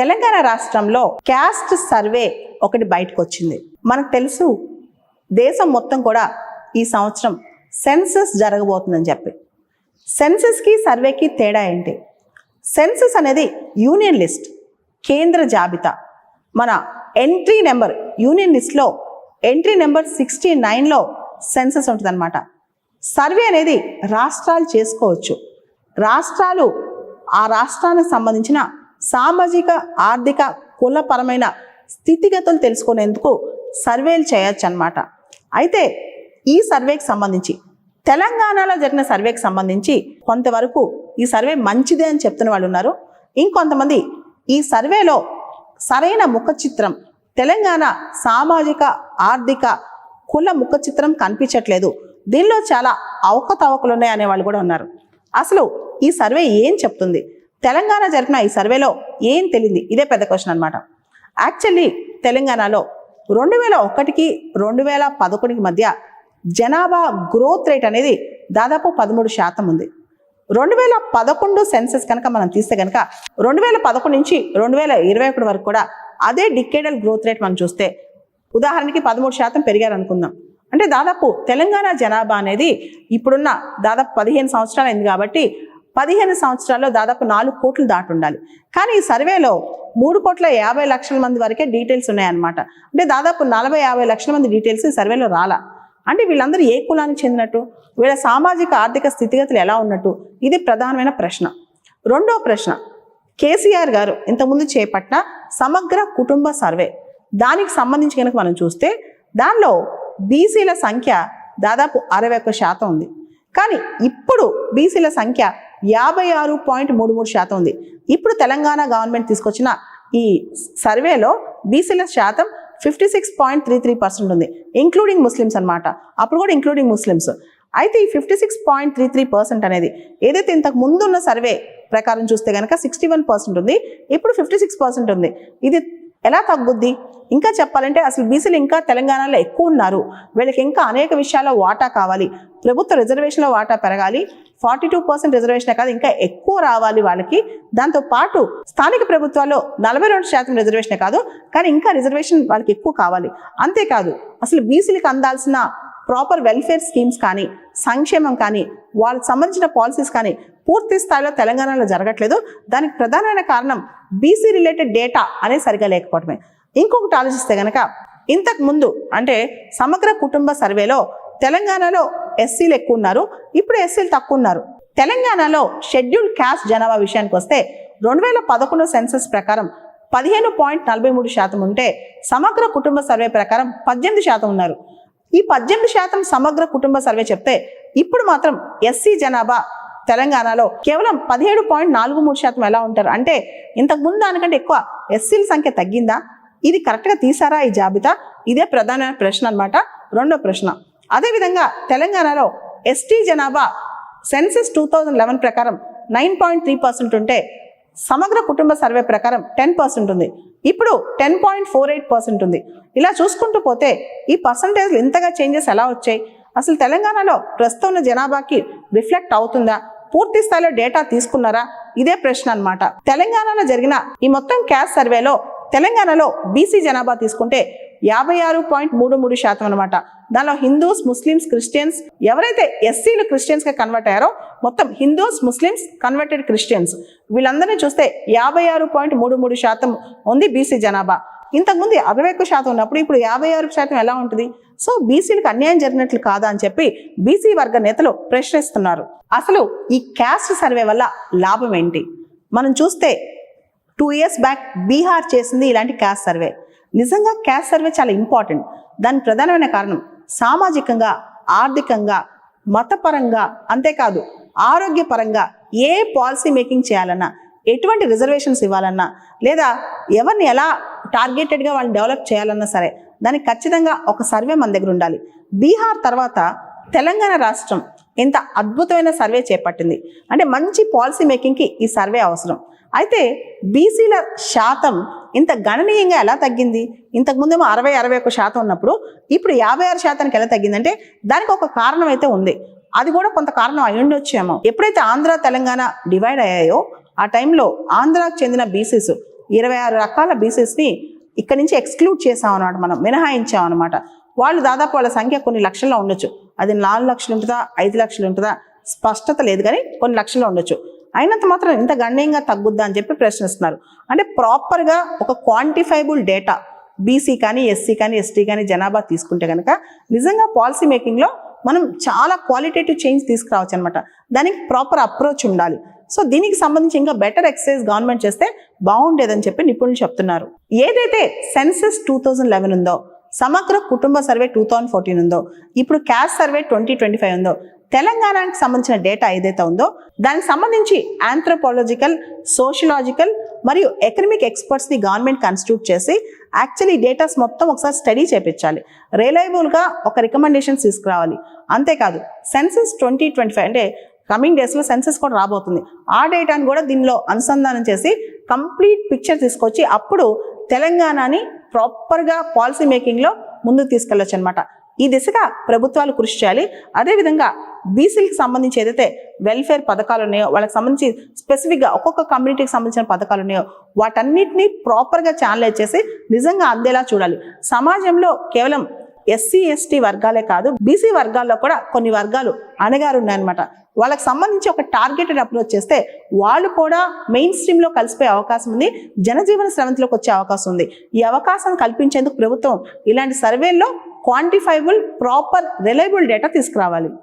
తెలంగాణ రాష్ట్రంలో caste survey ఒకటి బయటకు వచ్చింది. మనకు తెలుసు దేశం మొత్తం కూడా ఈ సంవత్సరం సెన్సస్ జరగబోతుందని చెప్పి. సెన్సస్కి సర్వేకి తేడా ఏంటి? సెన్సస్ అనేది యూనియన్ లిస్ట్, కేంద్ర జాబితా. మన ఎంట్రీ నెంబర్ యూనియన్ లిస్ట్లో ఎంట్రీ నెంబర్ 69లో సెన్సస్ ఉంటుందన్నమాట. సర్వే అనేది రాష్ట్రాలు చేసుకోవచ్చు. రాష్ట్రాలు ఆ రాష్ట్రానికి సంబంధించిన సామాజిక, ఆర్థిక, కులపరమైన స్థితిగతులు తెలుసుకునేందుకు సర్వేలు చేయొచ్చు అన్నమాట. అయితే ఈ సర్వేకి సంబంధించి తెలంగాణలో జరిగిన సర్వేకి సంబంధించి కొంతవరకు ఈ సర్వే మంచిదే అని చెప్తున్న వాళ్ళు ఉన్నారు. ఇంకొంతమంది ఈ సర్వేలో సరైన ముఖ చిత్రం, తెలంగాణ సామాజిక, ఆర్థిక, కుల ముఖ చిత్రం కనిపించట్లేదు, దీనిలో చాలా అవకతవకలు ఉన్నాయి అనే వాళ్ళు కూడా ఉన్నారు. అసలు ఈ సర్వే ఏం చెప్తుంది? తెలంగాణ జరిపిన ఈ సర్వేలో ఏం తెలియంది? ఇదే పెద్ద క్వశ్చన్ అనమాట. యాక్చువల్లీ తెలంగాణలో 2001కి 2011కి మధ్య జనాభా గ్రోత్ రేట్ అనేది దాదాపు 13% ఉంది. 2011 సెన్సస్ కనుక మనం తీస్తే కనుక 2011 నుంచి 2021 వరకు కూడా అదే డికేడల్ గ్రోత్ రేట్ మనం చూస్తే ఉదాహరణకి 13% పెరిగారు అనుకుందాం. అంటే దాదాపు తెలంగాణ జనాభా అనేది ఇప్పుడున్న దాదాపు 15 సంవత్సరాలు అయింది కాబట్టి 15 సంవత్సరాల్లో దాదాపు 4 కోట్లు దాటి ఉండాలి. కానీ ఈ సర్వేలో 3,50,00,000 మంది వరకే డీటెయిల్స్ ఉన్నాయన్నమాట. అంటే దాదాపు 40-50 లక్షల మంది డీటెయిల్స్ ఈ సర్వేలో రాలా. అంటే వీళ్ళందరూ ఏ కులానికి చెందినట్టు, వీళ్ళ సామాజిక ఆర్థిక స్థితిగతులు ఎలా ఉన్నట్టు, ఇది ప్రధానమైన ప్రశ్న. రెండో ప్రశ్న, కేసీఆర్ గారు ఇంతకుముందు చేపట్టిన సమగ్ర కుటుంబ సర్వే, దానికి సంబంధించి కనుక మనం చూస్తే దానిలో బీసీల సంఖ్య దాదాపు 61% ఉంది. కానీ ఇప్పుడు బీసీల సంఖ్య 56.33% ఉంది. ఇప్పుడు తెలంగాణ గవర్నమెంట్ తీసుకొచ్చిన ఈ సర్వేలో బీసీల శాతం 56.33% ఉంది, ఇంక్లూడింగ్ ముస్లిమ్స్ అనమాట. అప్పుడు కూడా ఇంక్లూడింగ్ ముస్లిమ్స్. అయితే ఈ 56.33% అనేది ఏదైతే ఇంతకు ముందు ఉన్న సర్వే ప్రకారం చూస్తే కనుక 61% ఉంది, ఇప్పుడు 56% ఉంది. ఇది ఎలా తగ్గుద్ది? ఇంకా చెప్పాలంటే అసలు బీసీలు ఇంకా తెలంగాణలో ఎక్కువ ఉన్నారు, వీళ్ళకి ఇంకా అనేక విషయాల్లో వాటా కావాలి, ప్రభుత్వ రిజర్వేషన్లో వాటా పెరగాలి, 42% రిజర్వేషన్ కాదు ఇంకా ఎక్కువ రావాలి వాళ్ళకి. దాంతోపాటు స్థానిక ప్రభుత్వాల్లో 42% రిజర్వేషనే కాదు కానీ ఇంకా రిజర్వేషన్ వాళ్ళకి ఎక్కువ కావాలి. అంతేకాదు అసలు బీసీలకు అందాల్సిన ప్రాపర్ వెల్ఫేర్ స్కీమ్స్ కానీ, సంక్షేమం కానీ, వాళ్ళకి సంబంధించిన పాలసీస్ కానీ పూర్తి స్థాయిలో తెలంగాణలో జరగట్లేదు. దానికి ప్రధానమైన కారణం బీసీ రిలేటెడ్ డేటా అనేది సరిగా లేకపోవడమే. ఇంకొకటి ఆలోచిస్తే కనుక ఇంతకు ముందు అంటే సమగ్ర కుటుంబ సర్వేలో తెలంగాణలో ఎస్సీలు ఎక్కువ ఉన్నారు, ఇప్పుడు ఎస్సీలు తక్కువ ఉన్నారు. తెలంగాణలో షెడ్యూల్డ్ క్యాస్ట్ జనాభా విషయానికి వస్తే 2011 సెన్సస్ ప్రకారం 15.43% ఉంటే సమగ్ర కుటుంబ సర్వే ప్రకారం 18% ఉన్నారు. ఈ 18% సమగ్ర కుటుంబ సర్వే చెప్తే ఇప్పుడు మాత్రం ఎస్సీ జనాభా తెలంగాణలో కేవలం 17.43% ఎలా ఉంటారు? అంటే ఇంతకు ముందు దానికంటే ఎక్కువ ఎస్సీల సంఖ్య తగ్గిందా? ఇది కరెక్ట్గా తీసారా ఈ జాబితా? ఇదే ప్రధానమైన ప్రశ్న అనమాట. రెండో ప్రశ్న, అదేవిధంగా తెలంగాణలో ఎస్టీ జనాభా సెన్సస్ 2011 ప్రకారం 9.3% ఉంటే సమగ్ర కుటుంబ సర్వే ప్రకారం 10% ఉంది, ఇప్పుడు 10.48% ఉంది. ఇలా చూసుకుంటూ పోతే ఈ పర్సంటేజ్లు ఇంతగా చేంజెస్ ఎలా వచ్చాయి? అసలు తెలంగాణలో ప్రస్తుతం ఉన్న జనాభాకి రిఫ్లెక్ట్ అవుతుందా? పూర్తి స్థాయిలో డేటా తీసుకున్నారా? ఇదే ప్రశ్న అనమాట. తెలంగాణలో జరిగిన ఈ మొత్తం క్యాస్ట్ సర్వేలో తెలంగాణలో బీసీ జనాభా తీసుకుంటే 56.33% అనమాట. దానిలో హిందూస్, ముస్లిమ్స్, క్రిస్టియన్స్, ఎవరైతే ఎస్సీలు క్రిస్టియన్స్గా కన్వర్ట్ అయ్యారో మొత్తం హిందూస్, ముస్లిమ్స్, కన్వర్టెడ్ క్రిస్టియన్స్ వీళ్ళందరినీ చూస్తే 56.33% ఉంది బీసీ జనాభా. ఇంతకుముందు 61% ఉన్నప్పుడు ఇప్పుడు 56% ఎలా ఉంటుంది? సో బీసీలకు అన్యాయం జరిగినట్లు కాదా అని చెప్పి బీసీ వర్గ నేతలు ప్రశ్నిస్తున్నారు. అసలు ఈ క్యాస్ట్ సర్వే వల్ల లాభం ఏంటి? మనం చూస్తే 2 years బ్యాక్ బీహార్ చేసింది ఇలాంటి క్యాస్ట్ సర్వే. నిజంగా క్యాస్ట్ సర్వే చాలా ఇంపార్టెంట్. దానికి ప్రధానమైన కారణం సామాజికంగా, ఆర్థికంగా, మతపరంగా, అంతేకాదు ఆరోగ్యపరంగా ఏ పాలసీ మేకింగ్ చేయాలన్నా, ఎటువంటి రిజర్వేషన్స్ ఇవ్వాలన్నా, లేదా ఎవరిని ఎలా టార్గెటెడ్గా వాళ్ళని డెవలప్ చేయాలన్నా సరే దానికి ఖచ్చితంగా ఒక సర్వే మన దగ్గర ఉండాలి. బీహార్ తర్వాత తెలంగాణ రాష్ట్రం ఇంత అద్భుతమైన సర్వే చేపట్టింది అంటే మంచి పాలసీ మేకింగ్కి ఈ సర్వే అవసరం. అయితే బీసీల శాతం ఇంత గణనీయంగా ఎలా తగ్గింది? ఇంతకుముందేమో 60-61% ఉన్నప్పుడు ఇప్పుడు 56% ఎలా తగ్గిందంటే దానికి ఒక కారణం అయితే ఉంది. అది కూడా కొంత కారణం అయి ఉండొచ్చేమో. ఎప్పుడైతే ఆంధ్ర తెలంగాణ డివైడ్ అయ్యాయో ఆ టైంలో ఆంధ్రాకు చెందిన బీసీస్ 26 రకాల బీసీస్ని ఇక్కడి నుంచి ఎక్స్క్లూడ్ చేసాం అనమాట, మనం మినహాయించాం అనమాట. వాళ్ళు దాదాపు వాళ్ళ సంఖ్య కొన్ని లక్షల్లో ఉండొచ్చు. అది 4 లక్షలు ఉంటుందా 5 లక్షలు ఉంటుందా స్పష్టత లేదు, కానీ కొన్ని లక్షల్లో ఉండొచ్చు. అయినంత మాత్రం ఇంత గణనీయంగా తగ్గుద్దా అని చెప్పి ప్రశ్నిస్తున్నారు. అంటే ప్రాపర్గా ఒక క్వాంటిఫైబుల్ డేటా బీసీ కానీ ఎస్సీ కానీ ఎస్టీ కానీ జనాభా తీసుకుంటే కనుక నిజంగా పాలసీ మేకింగ్లో మనం చాలా క్వాలిటేటివ్ చేంజ్ తీసుకురావచ్చు అనమాట. దానికి ప్రాపర్ అప్రోచ్ ఉండాలి. సో దీనికి సంబంధించి ఇంకా బెటర్ ఎక్సర్సైజ్ గవర్నమెంట్ చేస్తే బాగుండేదని చెప్పి నిపుణులు చెప్తున్నారు. ఏదైతే సెన్సస్ 2011 ఉందో, సమగ్ర కుటుంబ సర్వే 2014 ఉందో, ఇప్పుడు క్యాస్ట్ సర్వే 2025 ఉందో, తెలంగాణకి సంబంధించిన డేటా ఏదైతే ఉందో దానికి సంబంధించి ఆంథ్రోపాలజికల్, సోషలాజికల్ మరియు ఎకనమిక్ ఎక్స్పర్ట్స్ని గవర్నమెంట్ కన్స్టిట్యూట్ చేసి యాక్చువల్లీ డేటాస్ మొత్తం ఒకసారి స్టడీ చేయించాలి. రిలయబుల్గా ఒక రికమెండేషన్స్ తీసుకురావాలి. అంతేకాదు సెన్సస్ 2025 అంటే కమింగ్ డేస్లో సెన్సస్ కూడా రాబోతుంది. ఆ డేటాను కూడా దీనిలో అనుసంధానం చేసి కంప్లీట్ పిక్చర్ తీసుకొచ్చి అప్పుడు తెలంగాణని ప్రాపర్గా పాలసీ మేకింగ్లో ముందుకు తీసుకెళ్ళొచ్చు అనమాట. ఈ దిశగా ప్రభుత్వాలు కృషి చేయాలి. అదేవిధంగా బీసీలకు సంబంధించి ఏదైతే వెల్ఫేర్ పథకాలు ఉన్నాయో, వాళ్ళకి సంబంధించి స్పెసిఫిక్గా ఒక్కొక్క కమ్యూనిటీకి సంబంధించిన పథకాలు ఉన్నాయో వాటన్నిటినీ ప్రాపర్గా ఛానలైజ్ చేసి నిజంగా అందేలా చూడాలి. సమాజంలో కేవలం ఎస్సీ ఎస్టీ వర్గాలే కాదు, బీసీ వర్గాల్లో కూడా కొన్ని వర్గాలు అణగారు ఉన్నాయన్నమాట. వాళ్ళకి సంబంధించి ఒక టార్గెటెడ్ అప్రోచ్ చేస్తే వాళ్ళు కూడా మెయిన్ స్ట్రీమ్లో కలిసిపోయే అవకాశం ఉంది, జనజీవన స్రవంతిలోకి వచ్చే అవకాశం ఉంది. ఈ అవకాశం కల్పించేందుకు ప్రభుత్వం ఇలాంటి సర్వేల్లో క్వాంటిఫైబుల్, ప్రాపర్, రిలయబుల్ డేటా తీసుకురావాలి.